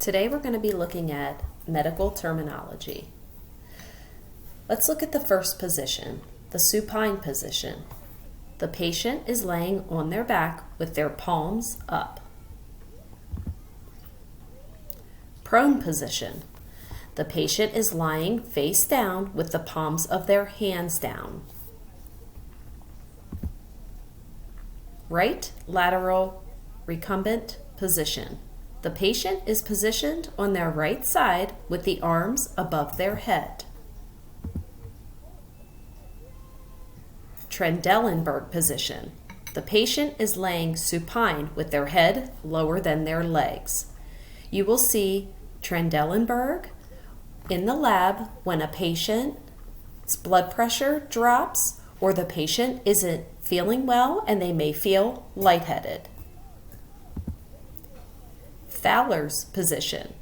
Today we're going to be looking at medical terminology. Let's look at the first position, the supine position. The patient is laying on their back with their palms up. Prone position. The patient is lying face down with the palms of their hands down. Right lateral recumbent position. The patient is positioned on their right side with the arms above their head. Trendelenburg position. The patient is laying supine with their head lower than their legs. You will see Trendelenburg in the lab when a patient's blood pressure drops or the patient isn't feeling well and they may feel lightheaded. Fowler's position.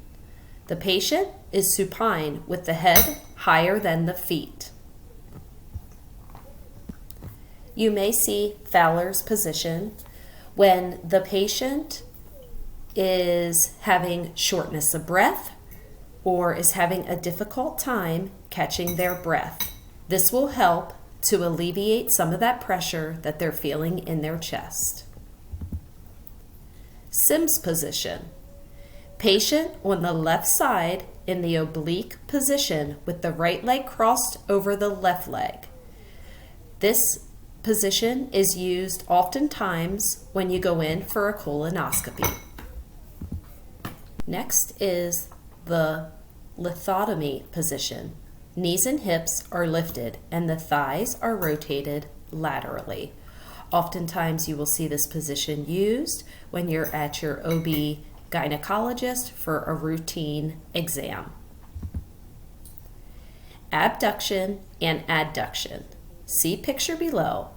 The patient is supine with the head higher than the feet. You may see Fowler's position when the patient is having shortness of breath or is having a difficult time catching their breath. This will help to alleviate some of that pressure that they're feeling in their chest. Sims position. Patient on the left side in the oblique position with the right leg crossed over the left leg. This position is used oftentimes when you go in for a colonoscopy. Next is the lithotomy position. Knees and hips are lifted and the thighs are rotated laterally. Oftentimes you will see this position used when you're at your OB gynecologist for a routine exam. Abduction and adduction. See picture below.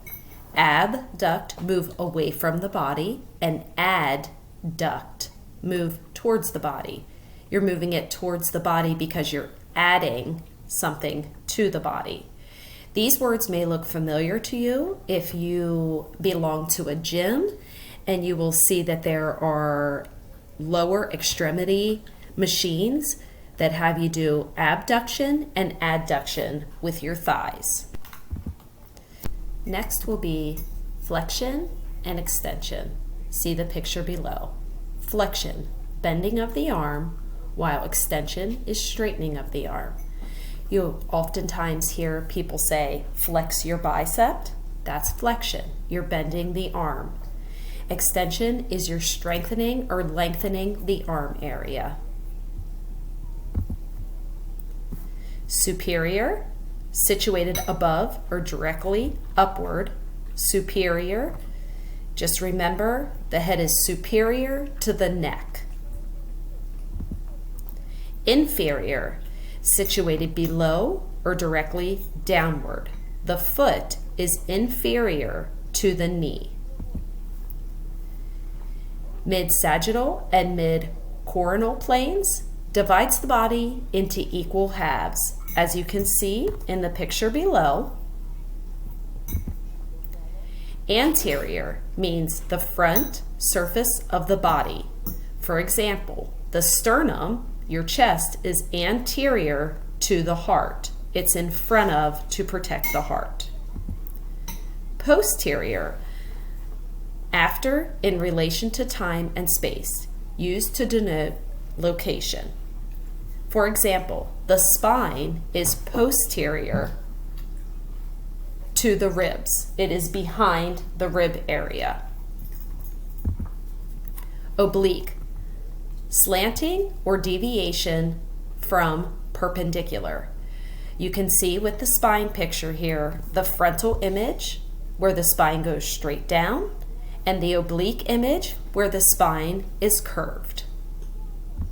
Abduct, move away from the body, and adduct, move towards the body. You're moving it towards the body because you're adding something to the body. These words may look familiar to you if you belong to a gym, and you will see that there are lower extremity machines that have you do abduction and adduction with your thighs. Next will be flexion and extension. See the picture below. Flexion, bending of the arm, while extension is straightening of the arm. You oftentimes hear people say, flex your bicep. That's flexion. You're bending the arm. Extension is you're strengthening or lengthening the arm area. Superior, situated above or directly upward. Superior, just remember the head is superior to the neck. Inferior, situated below or directly downward. The foot is inferior to the knee. Mid-sagittal and mid-coronal planes divides the body into equal halves, as you can see in the picture below. Anterior means the front surface of the body. For example, the sternum, your chest, is anterior to the heart. It's in front of to protect the heart. Posterior, after in relation to time and space, used to denote location. For example, the spine is posterior to the ribs. It is behind the rib area. Oblique, slanting or deviation from perpendicular. You can see with the spine picture here, the frontal image where the spine goes straight down, and the oblique image where the spine is curved.